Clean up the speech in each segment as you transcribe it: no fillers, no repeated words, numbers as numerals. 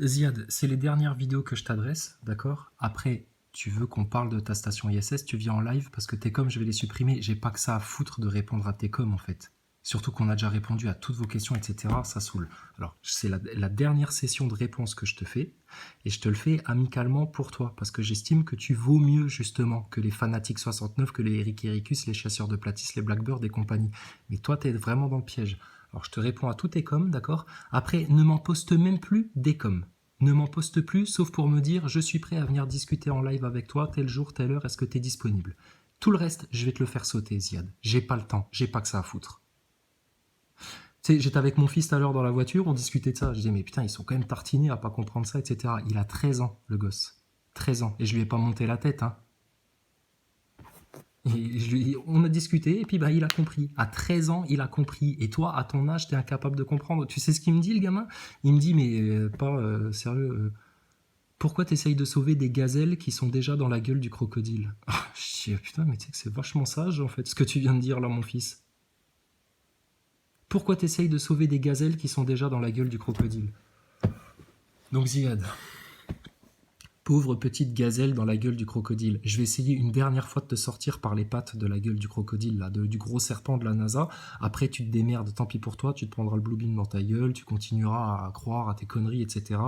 Ziad, c'est les dernières vidéos que je t'adresse, d'accord? Après, tu veux qu'on parle de ta station ISS, tu viens en live parce que tes coms, je vais les supprimer. J'ai pas que ça à foutre de répondre à tes coms, en fait. Surtout qu'on a déjà répondu à toutes vos questions, etc. Ça saoule. Alors, c'est la dernière session de réponse que je te fais, et je te le fais amicalement pour toi, parce que j'estime que tu vaux mieux, justement, que les Fanatiques 69, que les Eric Ericus, les chasseurs de Platis, les Blackbird et compagnie. Mais toi, t'es vraiment dans le piège. Alors, je te réponds à tous tes coms, d'accord? Après, ne m'en poste même plus des coms. Ne m'en poste plus, sauf pour me dire je suis prêt à venir discuter en live avec toi, tel jour, telle heure, est-ce que tu es disponible? Tout le reste, je vais te le faire sauter, Ziad. J'ai pas le temps, j'ai pas que ça à foutre. Tu sais, j'étais avec mon fils tout à l'heure dans la voiture, on discutait de ça. Je disais, mais putain, ils sont quand même tartinés à pas comprendre ça, etc. Il a 13 ans, le gosse. 13 ans. Et je lui ai pas monté la tête, hein. On a discuté et puis bah, il a compris. À 13 ans, il a compris. Et toi, à ton âge, t'es incapable de comprendre. Tu sais ce qu'il me dit, le gamin? Il me dit, mais pas sérieux, pourquoi t'essayes de sauver des gazelles qui sont déjà dans la gueule du crocodile? Ah, je dis, putain, mais tu sais que c'est vachement sage, en fait, ce que tu viens de dire là, mon fils. Pourquoi t'essayes de sauver des gazelles qui sont déjà dans la gueule du crocodile? Donc, Ziad, pauvre petite gazelle dans la gueule du crocodile. Je vais essayer une dernière fois de te sortir par les pattes de la gueule du crocodile, là, du gros serpent de la NASA. Après, tu te démerdes, tant pis pour toi, tu te prendras le blue bean dans ta gueule, tu continueras à croire à tes conneries, etc.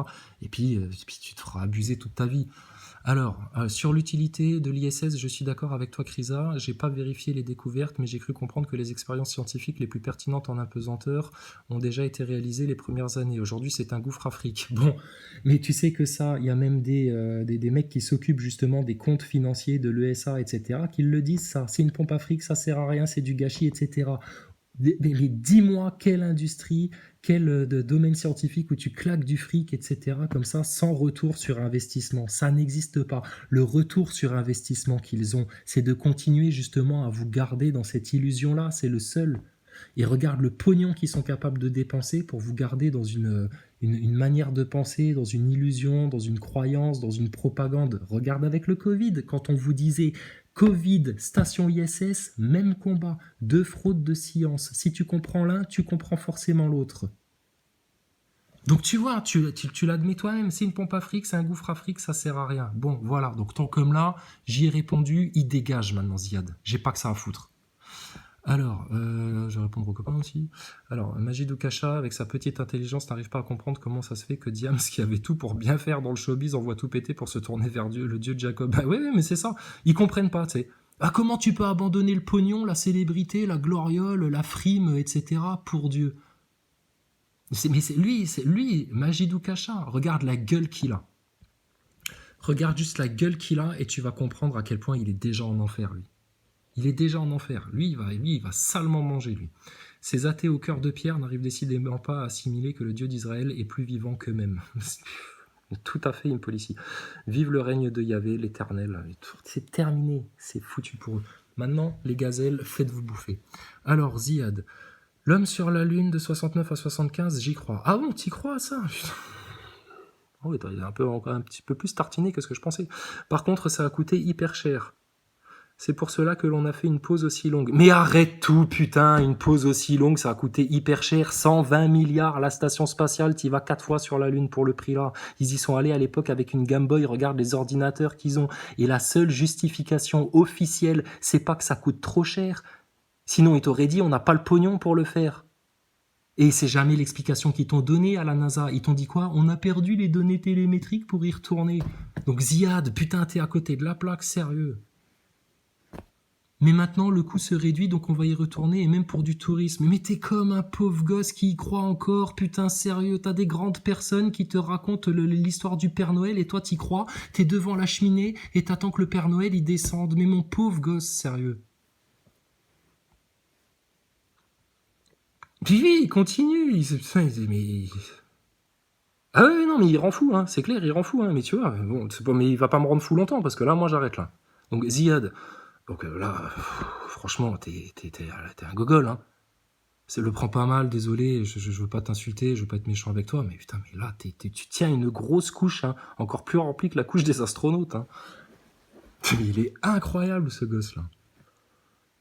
Et puis tu te feras abuser toute ta vie. Alors, sur l'utilité de l'ISS, je suis d'accord avec toi, Crisa. J'ai pas vérifié les découvertes, mais j'ai cru comprendre que les expériences scientifiques les plus pertinentes en apesanteur ont déjà été réalisées les premières années. Aujourd'hui, c'est un gouffre afrique. Bon, mais tu sais que ça, il y a même des mecs qui s'occupent justement des comptes financiers de l'ESA, etc., qui le disent, ça. C'est une pompe afrique, ça sert à rien, c'est du gâchis, etc. Mais dis-moi quelle industrie, quel domaine scientifique où tu claques du fric, etc., comme ça, sans retour sur investissement. Ça n'existe pas. Le retour sur investissement qu'ils ont, c'est de continuer justement à vous garder dans cette illusion-là. C'est le seul. Et regarde le pognon qu'ils sont capables de dépenser pour vous garder dans une manière de penser, dans une illusion, dans une croyance, dans une propagande. Regarde avec le Covid, quand on vous disait Covid, station ISS, même combat, deux fraudes de science. Si tu comprends l'un, tu comprends forcément l'autre. Donc tu vois, tu l'admets toi-même, c'est une pompe afrique, c'est un gouffre afrique, ça sert à rien. Bon, voilà, donc tant comme là, j'y ai répondu, il dégage maintenant Ziad. J'ai pas que ça à foutre. Alors, je vais répondre aux copains aussi. Alors, Majid Oukasha, avec sa petite intelligence, n'arrive pas à comprendre comment ça se fait que Diams, qui avait tout pour bien faire dans le showbiz, envoie tout péter pour se tourner vers Dieu, le dieu de Jacob. Bah ouais, mais c'est ça. Ils comprennent pas, tu sais. Ah, comment tu peux abandonner le pognon, la célébrité, la gloriole, la frime, etc. pour Dieu? Mais c'est lui, Majid Oukasha. Regarde la gueule qu'il a. Regarde juste la gueule qu'il a et tu vas comprendre à quel point il est déjà en enfer, lui. Il est déjà en enfer. Lui, il va salement manger, lui. Ces athées au cœur de pierre n'arrivent décidément pas à assimiler que le Dieu d'Israël est plus vivant qu'eux-mêmes. Tout à fait une policy. Vive le règne de Yahvé, l'éternel. C'est terminé. C'est foutu pour eux. Maintenant, les gazelles, faites-vous bouffer. Alors, Ziad. L'homme sur la lune de 69 à 75, j'y crois. Ah bon, t'y crois à ça? Oh, il est encore un petit peu plus tartiné que ce que je pensais. Par contre, ça a coûté hyper cher. C'est pour cela que l'on a fait une pause aussi longue. Mais arrête tout, putain, une pause aussi longue, ça a coûté hyper cher, 120 milliards, la station spatiale, t'y vas 4 fois sur la Lune pour le prix là. Ils y sont allés à l'époque avec une Game Boy, regarde les ordinateurs qu'ils ont. Et la seule justification officielle, c'est pas que ça coûte trop cher. Sinon, ils t'auraient dit, on n'a pas le pognon pour le faire. Et c'est jamais l'explication qu'ils t'ont donnée à la NASA. Ils t'ont dit quoi? On a perdu les données télémétriques pour y retourner. Donc Ziad, putain, t'es à côté de la plaque, sérieux. Mais maintenant, le coût se réduit, donc on va y retourner, et même pour du tourisme. Mais t'es comme un pauvre gosse qui y croit encore, putain, sérieux, t'as des grandes personnes qui te racontent l'histoire du Père Noël, et toi t'y crois, t'es devant la cheminée, et t'attends que le Père Noël y descende. Mais mon pauvre gosse, sérieux. Puis il continue, mais... Ah ouais, non, mais il rend fou, hein, c'est clair, il rend fou, hein, mais tu vois, bon, mais il va pas me rendre fou longtemps, parce que là, moi, j'arrête, là. Donc, Ziad, donc là, franchement, t'es un gogol, hein. Le prends pas mal, désolé, je veux pas t'insulter, je veux pas être méchant avec toi, mais putain, mais là, tu tiens une grosse couche, hein, encore plus remplie que la couche des astronautes, hein. Il est incroyable, ce gosse-là.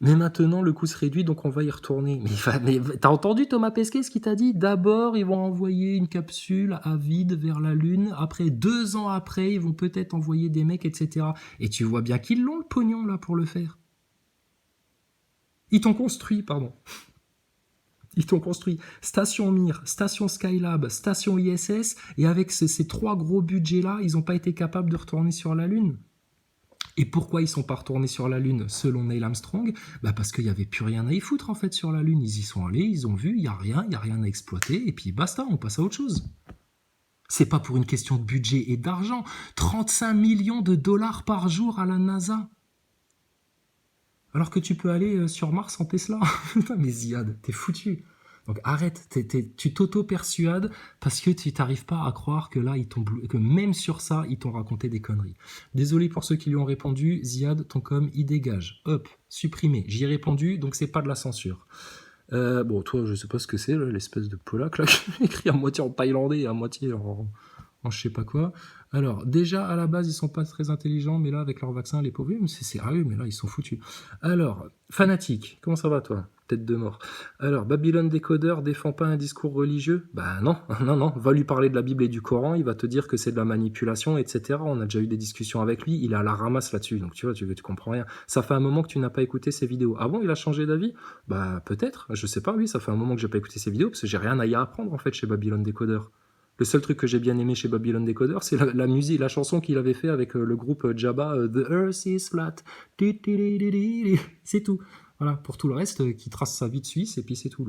Mais maintenant, le coût se réduit, donc on va y retourner. Mais t'as entendu Thomas Pesquet, ce qu'il t'a dit? D'abord, ils vont envoyer une capsule à vide vers la Lune. Après, 2 ans après, ils vont peut-être envoyer des mecs, etc. Et tu vois bien qu'ils l'ont, le pognon, là, pour le faire. Ils t'ont construit, pardon. Ils t'ont construit station Mir, station Skylab, station ISS, et avec ces 3 gros budgets-là, ils n'ont pas été capables de retourner sur la Lune. Et pourquoi ils sont pas retournés sur la Lune selon Neil Armstrong? Parce qu'il n'y avait plus rien à y foutre en fait sur la Lune. Ils y sont allés, ils ont vu, il n'y a rien à exploiter, et puis basta, on passe à autre chose. C'est pas pour une question de budget et d'argent. 35 millions de dollars par jour à la NASA. Alors que tu peux aller sur Mars en Tesla. Putain, mais Ziad, t'es foutu. Donc arrête, tu t'auto-persuades parce que tu n'arrives pas à croire que là, que même sur ça, ils t'ont raconté des conneries. Désolé pour ceux qui lui ont répondu, Ziad, ton com, il dégage. Hop, supprimé. J'y ai répondu, donc c'est pas de la censure. Bon, toi, je sais pas ce que c'est, l'espèce de polac là, qui écrit à moitié en thaïlandais et à moitié en je sais pas quoi. Alors, déjà, à la base, ils sont pas très intelligents, mais là, avec leur vaccin, les pauvres, c'est sérieux, mais là, ils sont foutus. Alors, fanatique, comment ça va, toi? Tête de mort. Alors, Babylone Décodeur défend pas un discours religieux? Bah non, non, va lui parler de la Bible et du Coran, il va te dire que c'est de la manipulation, etc. On a déjà eu des discussions avec lui, il est à la ramasse là-dessus, donc tu vois, tu comprends rien. Ça fait un moment que tu n'as pas écouté ses vidéos. Ah bon, il a changé d'avis? Bah peut-être, je sais pas, oui, ça fait un moment que j'ai pas écouté ses vidéos, parce que j'ai rien à y apprendre, en fait, chez Babylone Décodeur. Le seul truc que j'ai bien aimé chez Babylone Decoder, c'est la musique, la chanson qu'il avait fait avec le groupe Jabba, The Earth is flat. C'est tout. Voilà, pour tout le reste, qui trace sa vie de Suisse, et puis c'est tout.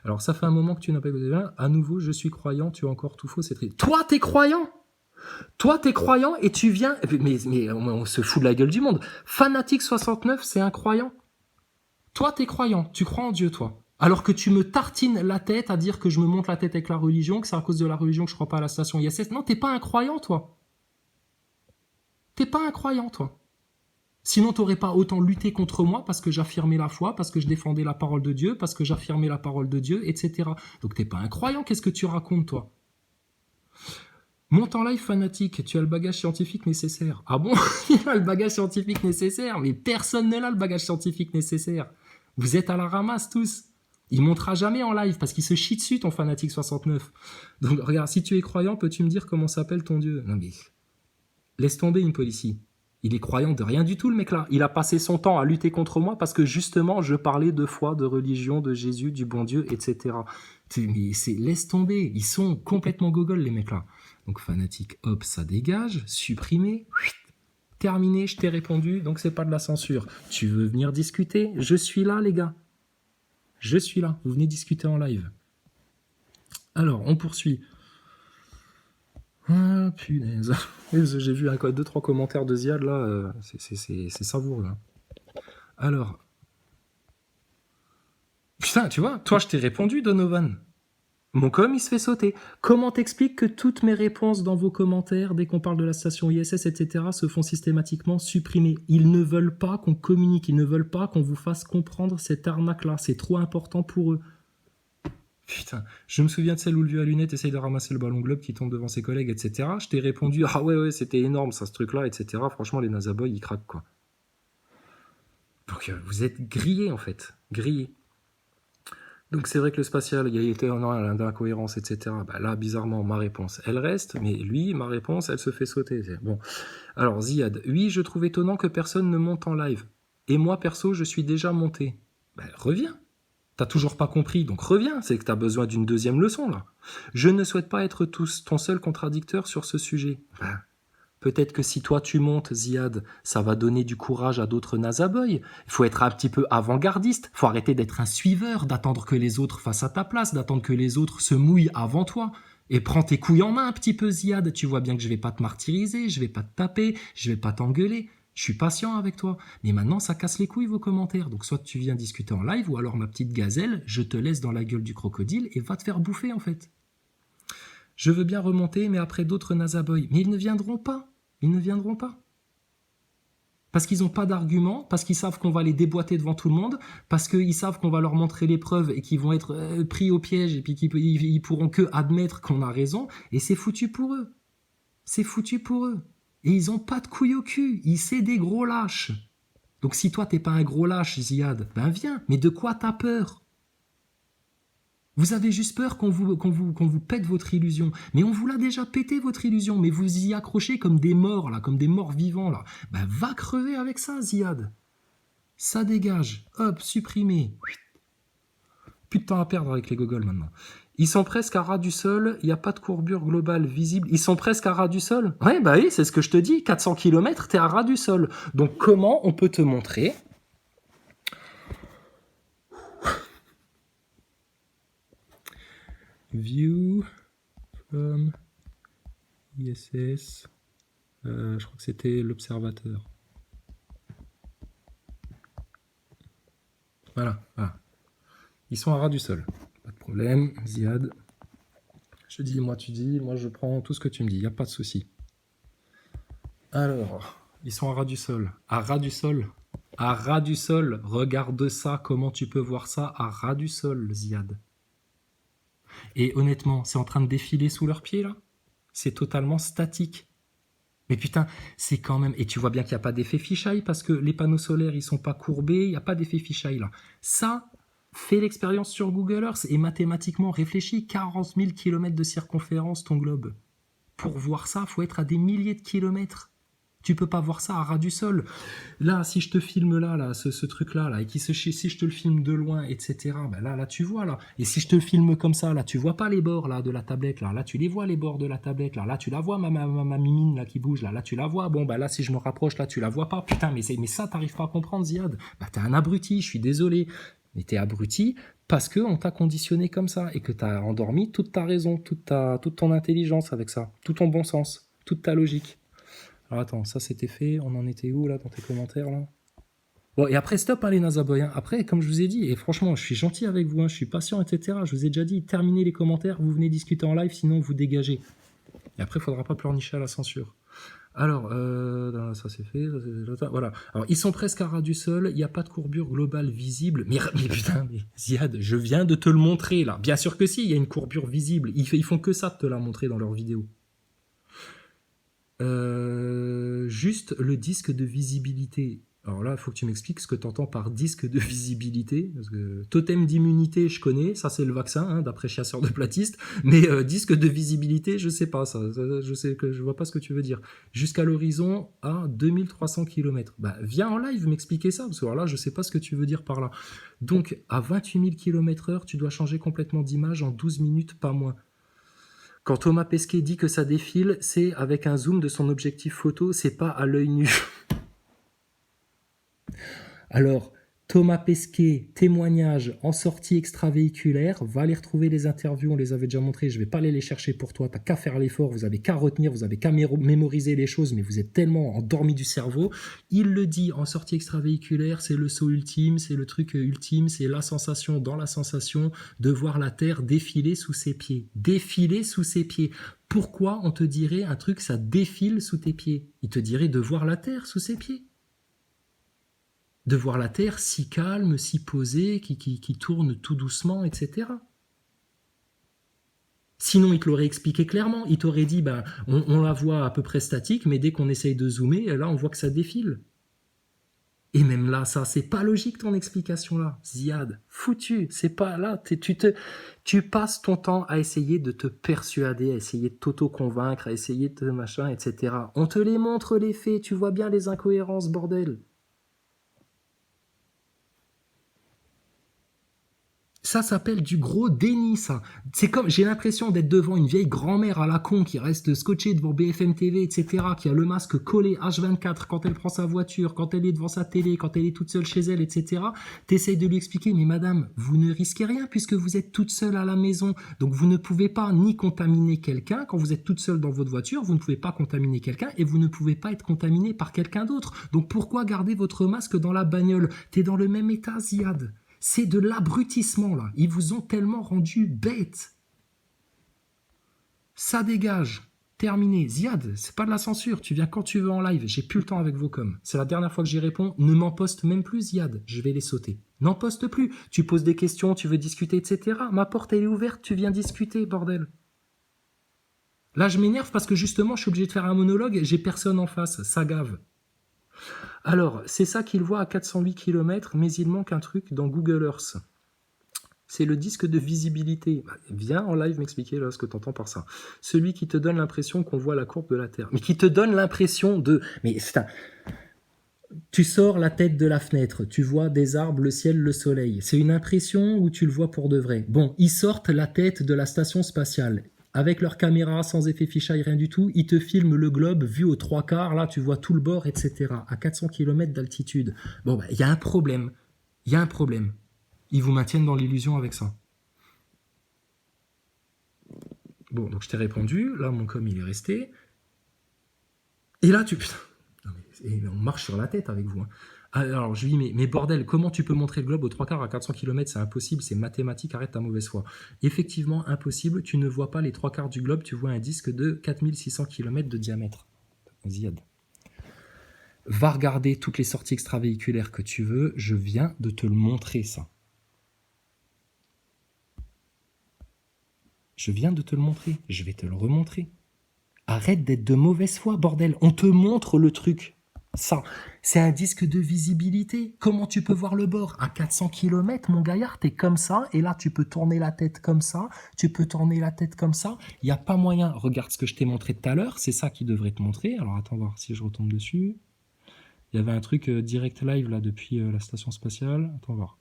Alors, ça fait un moment que tu n'as pas écouté. À nouveau, je suis croyant, tu as encore tout faux, c'est très... Toi, t'es croyant? Toi, t'es croyant et tu viens... Mais on se fout de la gueule du monde. Fanatic69, c'est un croyant. Toi, t'es croyant, tu crois en Dieu, toi. Alors que tu me tartines la tête à dire que je me monte la tête avec la religion, que c'est à cause de la religion que je crois pas à la station ISS. Non, t'es pas un croyant, toi. T'es pas un croyant, toi. Sinon, t'aurais pas autant lutté contre moi parce que j'affirmais la foi, parce que je défendais la parole de Dieu, parce que j'affirmais la parole de Dieu, etc. Donc t'es pas un croyant, qu'est-ce que tu racontes, toi? Monte en live fanatique, tu as le bagage scientifique nécessaire. Ah bon? Il a le bagage scientifique nécessaire, mais personne ne l'a le bagage scientifique nécessaire. Vous êtes à la ramasse tous. Il montera jamais en live parce qu'il se chie dessus ton fanatique 69. Donc regarde, si tu es croyant, peux-tu me dire comment s'appelle ton Dieu? Non mais laisse tomber une policie. Il est croyant de rien du tout le mec là. Il a passé son temps à lutter contre moi parce que justement je parlais de foi, de religion, de Jésus, du bon Dieu, etc. Mais laisse tomber. Ils sont complètement gogoles les mecs là. Donc fanatique, hop, ça dégage, supprimé. Terminé, je t'ai répondu, donc c'est pas de la censure. Tu veux venir discuter? Je suis là les gars. Je suis là, vous venez discuter en live. Alors, on poursuit. Ah, punaise. J'ai vu 2-3 commentaires de Ziad, là, c'est savoureux. Là. Alors. Putain, tu vois, toi, je t'ai répondu, Donovan. Mon com, il se fait sauter. Comment t'expliques que toutes mes réponses dans vos commentaires, dès qu'on parle de la station ISS, etc., se font systématiquement supprimer? Ils ne veulent pas qu'on communique, ils ne veulent pas qu'on vous fasse comprendre cette arnaque-là. C'est trop important pour eux. Putain, je me souviens de celle où le vieux à lunettes essaye de ramasser le ballon globe qui tombe devant ses collègues, etc. Je t'ai répondu, ah ouais, c'était énorme ça, ce truc-là, etc. Franchement, les NASA boys, ils craquent, quoi. Donc, vous êtes grillés, en fait. Grillés. Donc c'est vrai que le spatial, il y a été d'incohérence, etc. Bah là, bizarrement, ma réponse, elle reste, mais lui, ma réponse, elle se fait sauter. Bon. Alors, Ziad, oui, je trouve étonnant que personne ne monte en live. Et moi, perso, je suis déjà monté. Bah, reviens. T'as toujours pas compris, donc reviens. C'est que t'as besoin d'une deuxième leçon, là. Je ne souhaite pas être ton seul contradicteur sur ce sujet. Bah, peut-être que si toi tu montes, Ziad, ça va donner du courage à d'autres NASA boys. Il faut être un petit peu avant-gardiste. Il faut arrêter d'être un suiveur, d'attendre que les autres fassent à ta place, d'attendre que les autres se mouillent avant toi. Et prends tes couilles en main un petit peu, Ziad. Tu vois bien que je vais pas te martyriser, je vais pas te taper, je vais pas t'engueuler. Je suis patient avec toi. Mais maintenant, ça casse les couilles vos commentaires. Donc soit tu viens discuter en live, ou alors ma petite gazelle, je te laisse dans la gueule du crocodile et va te faire bouffer en fait. Je veux bien remonter, mais après d'autres NASA boys. Mais ils ne viendront pas. Ils ne viendront pas. Parce qu'ils n'ont pas d'arguments, parce qu'ils savent qu'on va les déboîter devant tout le monde, parce qu'ils savent qu'on va leur montrer les preuves et qu'ils vont être pris au piège et puis qu'ils pourront que admettre qu'on a raison. Et c'est foutu pour eux. C'est foutu pour eux. Et ils n'ont pas de couilles au cul. C'est des gros lâches. Donc si toi, t'es pas un gros lâche, Ziad, ben viens. Mais de quoi t'as peur? Vous avez juste peur qu'on vous pète votre illusion. Mais on vous l'a déjà pété, votre illusion. Mais vous y accrochez comme des morts, là, comme des morts vivants, là. Ben va crever avec ça, Ziad. Ça dégage. Hop, supprimé. Plus de temps à perdre avec les gogoles maintenant. Ils sont presque à ras du sol, il n'y a pas de courbure globale visible. Ils sont presque à ras du sol? Ouais, bah oui, c'est ce que je te dis. 400 km, t'es à ras du sol. Donc comment on peut te montrer View from ISS. Je crois que c'était l'observateur. Voilà, voilà. Ils sont à ras du sol. Pas de problème, Ziad. Je dis, moi tu dis, moi je prends tout ce que tu me dis, il n'y a pas de souci. Alors, ils sont à ras du sol. À ras du sol. À ras du sol. Regarde ça, comment tu peux voir ça à ras du sol, Ziad. Et honnêtement, c'est en train de défiler sous leurs pieds là. C'est totalement statique. Mais putain, c'est quand même... Et tu vois bien qu'il n'y a pas d'effet fisheye parce que les panneaux solaires, ils sont pas courbés, il n'y a pas d'effet fisheye là. Ça, fais l'expérience sur Google Earth et mathématiquement réfléchis. 40 000 km de circonférence ton globe. Pour voir ça, il faut être à des milliers de kilomètres. Tu peux pas voir ça à ras du sol. Là, si je te filme là, ce truc-là, là, et si je te le filme de loin, etc., ben là, tu vois, là. Et si je te le filme comme ça, là, tu vois pas les bords, là, de la tablette, là. Là, tu les vois, les bords de la tablette, là. Là, tu la vois, ma mimine, là, qui bouge, là. Là, tu la vois. Bon, ben là, si je me rapproche, là, tu la vois pas. Putain, mais ça, t'arrives pas à comprendre, Ziad. Bah, t'es un abruti, je suis désolé. Mais t'es abruti parce qu'on t'a conditionné comme ça et que t'as endormi toute ta raison, toute ton intelligence avec ça, tout ton bon sens, toute ta logique. Alors attends, ça c'était fait, on en était où là dans tes commentaires là? Bon, et après stop les Nazaboy, hein. Après, comme je vous ai dit, et franchement, je suis gentil avec vous, hein, je suis patient, etc. Je vous ai déjà dit, terminez les commentaires, vous venez discuter en live, sinon vous dégagez. Et après, il faudra pas pleurnicher à la censure. Alors, ça c'est fait, voilà. Alors, ils sont presque à ras du sol, il n'y a pas de courbure globale visible. Mais putain, mais Ziad, je viens de te le montrer là. Bien sûr que si, il y a une courbure visible. Ils font que ça de te la montrer dans leurs vidéos. Juste le disque de visibilité. Alors là, il faut que tu m'expliques ce que tu entends par disque de visibilité. Parce que totem d'immunité, je connais, ça c'est le vaccin, hein, d'après chasseur de platistes. Mais disque de visibilité, je sais pas ça. Je vois pas ce que tu veux dire. Jusqu'à l'horizon à 2300 km. Bah, viens en live m'expliquer ça, parce que alors là, je sais pas ce que tu veux dire par là. Donc, à 28 000 km/h, tu dois changer complètement d'image en 12 minutes, pas moins. Quand Thomas Pesquet dit que ça défile, c'est avec un zoom de son objectif photo, c'est pas à l'œil nu. Alors, Thomas Pesquet, témoignage en sortie extravéhiculaire, va aller retrouver les interviews, on les avait déjà montrées, je vais pas aller les chercher pour toi, t'as qu'à faire l'effort, vous avez qu'à retenir, vous avez qu'à mémoriser les choses, mais vous êtes tellement endormi du cerveau. Il le dit en sortie extravéhiculaire, c'est le saut ultime, c'est le truc ultime, c'est la sensation dans la sensation de voir la Terre défiler sous ses pieds. Défiler sous ses pieds. Pourquoi on te dirait un truc, ça défile sous tes pieds? Il te dirait de voir la Terre sous ses pieds. De voir la Terre si calme, si posée, qui tourne tout doucement, etc. Sinon, il te l'aurait expliqué clairement. Il t'aurait dit, bah, on la voit à peu près statique, mais dès qu'on essaye de zoomer, là, on voit que ça défile. Et même là, ça, c'est pas logique ton explication là, Ziad. Foutu, c'est pas là. Tu passes ton temps à essayer de te persuader, à essayer de t'auto-convaincre, à essayer de machin, etc. On te les montre les faits, tu vois bien les incohérences, bordel. Ça s'appelle du gros déni, ça. C'est comme, j'ai l'impression d'être devant une vieille grand-mère à la con qui reste scotchée devant BFM TV, etc., qui a le masque collé H24 quand elle prend sa voiture, quand elle est devant sa télé, quand elle est toute seule chez elle, etc. T'essayes de lui expliquer, mais madame, vous ne risquez rien puisque vous êtes toute seule à la maison. Donc vous ne pouvez pas ni contaminer quelqu'un. Quand vous êtes toute seule dans votre voiture, vous ne pouvez pas contaminer quelqu'un et vous ne pouvez pas être contaminé par quelqu'un d'autre. Donc pourquoi garder votre masque dans la bagnole? T'es dans le même état, Ziad. C'est de l'abrutissement, là. Ils vous ont tellement rendu bête. Ça dégage. Terminé. Ziad, c'est pas de la censure. Tu viens quand tu veux en live. J'ai plus le temps avec vos coms. C'est la dernière fois que j'y réponds. Ne m'en poste même plus, Ziad. Je vais les sauter. N'en poste plus. Tu poses des questions, tu veux discuter, etc. Ma porte, elle est ouverte. Tu viens discuter, bordel. Là, je m'énerve parce que justement, je suis obligé de faire un monologue et j'ai personne en face. Ça gave. Alors, c'est ça qu'il voit à 408 km, mais il manque un truc dans Google Earth. C'est le disque de visibilité. Viens en live m'expliquer là ce que tu entends par ça. Celui qui te donne l'impression qu'on voit la courbe de la Terre. Mais qui te donne l'impression de... Mais putain, tu sors la tête de la fenêtre, tu vois des arbres, le ciel, le soleil. C'est une impression ou tu le vois pour de vrai? Bon, ils sortent la tête de la station spatiale. Avec leur caméra, sans effet fisheye, rien du tout, ils te filment le globe vu aux trois quarts, là tu vois tout le bord, etc. À 400 km d'altitude. Bon, bah, il y a un problème. Il y a un problème. Ils vous maintiennent dans l'illusion avec ça. Bon, donc je t'ai répondu. Là, mon com, il est resté. Et là, tu... Putain, non, mais on marche sur la tête avec vous. Hein. Alors, je lui dis, mais bordel, comment tu peux montrer le globe aux trois quarts à 400 km? C'est impossible, c'est mathématique, arrête ta mauvaise foi. Effectivement, impossible, tu ne vois pas les trois quarts du globe, tu vois un disque de 4600 km de diamètre. Ziad. Va regarder toutes les sorties extravéhiculaires que tu veux, je viens de te le montrer, ça. Je viens de te le montrer, je vais te le remontrer. Arrête d'être de mauvaise foi, bordel. On te montre le truc. Ça, c'est un disque de visibilité. Comment tu peux voir le bord? À 400 km, mon gaillard, t'es comme ça, et là, tu peux tourner la tête comme ça, tu peux tourner la tête comme ça. Il n'y a pas moyen. Regarde ce que je t'ai montré tout à l'heure, c'est ça qui devrait te montrer. Alors, attends voir si je retombe dessus. Il y avait un truc direct live, là, depuis la station spatiale. Attends voir.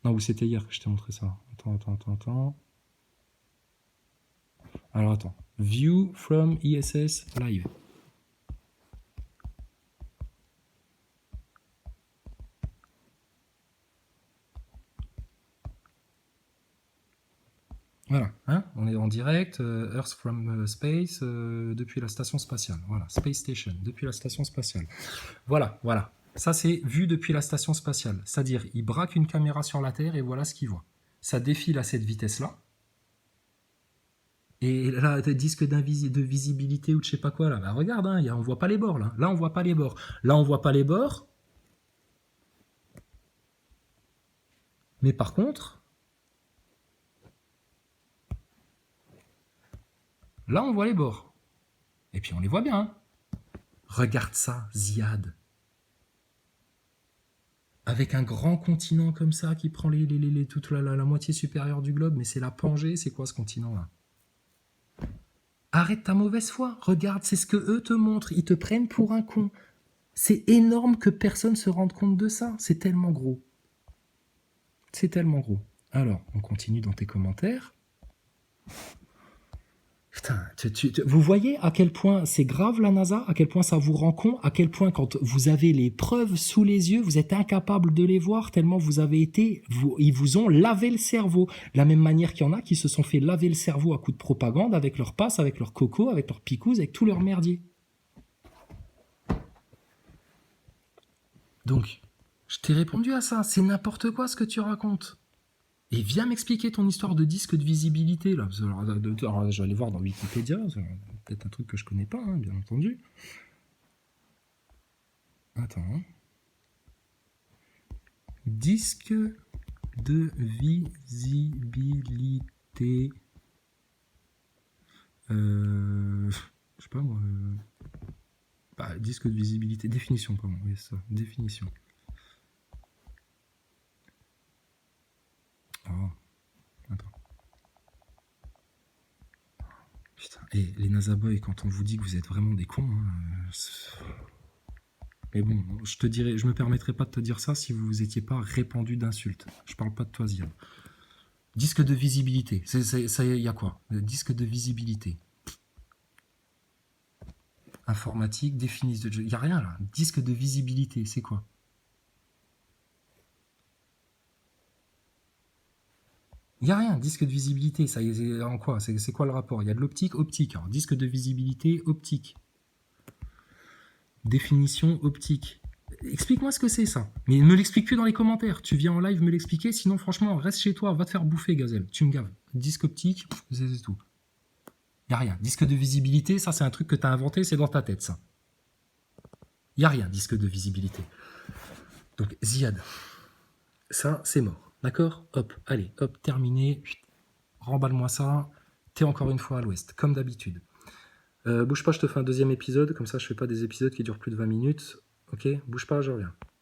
Non, ou c'était hier que je t'ai montré ça. Attends. Alors, attends. View from ISS live. Voilà, hein, on est en direct, Earth from Space, depuis la station spatiale. Voilà, Space Station, depuis la station spatiale. Voilà. Ça, c'est vu depuis la station spatiale. C'est-à-dire, il braque une caméra sur la Terre et voilà ce qu'il voit. Ça défile à cette vitesse-là. Et là, disque de visibilité ou de je sais pas quoi, là. Bah, regarde, hein, on voit pas les bords, là. Là, on voit pas les bords. Là, on voit pas les bords. Mais par contre, là, on voit les bords. Et puis, on les voit bien. Hein. Regarde ça, Ziad. Avec un grand continent comme ça qui prend toute la moitié supérieure du globe, mais c'est la Pangée, c'est quoi ce continent-là? Arrête ta mauvaise foi, regarde, c'est ce que eux te montrent, ils te prennent pour un con. C'est énorme que personne se rende compte de ça, c'est tellement gros. C'est tellement gros. Alors, on continue dans tes commentaires. Putain, vous voyez à quel point c'est grave la NASA, à quel point ça vous rend con, à quel point quand vous avez les preuves sous les yeux, vous êtes incapable de les voir tellement vous avez été, ils vous ont lavé le cerveau. De la même manière qu'il y en a qui se sont fait laver le cerveau à coups de propagande avec leur passe, avec leur coco, avec leur picouse, avec tout leur merdier. Donc, je t'ai répondu à ça, c'est n'importe quoi ce que tu racontes. Et viens m'expliquer ton histoire de disque de visibilité, là. Alors, je vais aller voir dans Wikipédia, c'est peut-être un truc que je connais pas, hein, bien entendu. Attends. Hein. Disque de visibilité. Je sais pas moi. Disque de visibilité. Définition, pardon. Oui, c'est ça. Définition. Oh. Attends. Putain. Et les NASA Boys, quand on vous dit que vous êtes vraiment des cons, hein, mais bon, je me permettrai pas de te dire ça si vous étiez pas répandu d'insultes. Je parle pas de toi, Ziad. Disque de visibilité. Ça y a quoi? Disque de visibilité. Informatique, définition de jeu. Il n'y a rien là. Disque de visibilité, c'est quoi? Il n'y a rien. Disque de visibilité, ça y est, en quoi? C'est quoi le rapport? Il y a de l'optique, optique. Alors, disque de visibilité, optique. Définition optique. Explique-moi ce que c'est ça. Mais ne me l'explique plus dans les commentaires. Tu viens en live me l'expliquer, sinon franchement, reste chez toi, va te faire bouffer, gazelle. Tu me gaves. Disque optique, c'est tout. Il n'y a rien. Disque de visibilité, ça c'est un truc que tu as inventé, c'est dans ta tête ça. Il n'y a rien, disque de visibilité. Donc Ziad, ça c'est mort. D'accord? Hop, allez, hop, terminé. Remballe-moi ça. T'es encore une fois à l'ouest, comme d'habitude. Bouge pas, je te fais un deuxième épisode, comme ça je fais pas des épisodes qui durent plus de 20 minutes. Ok, bouge pas, je reviens.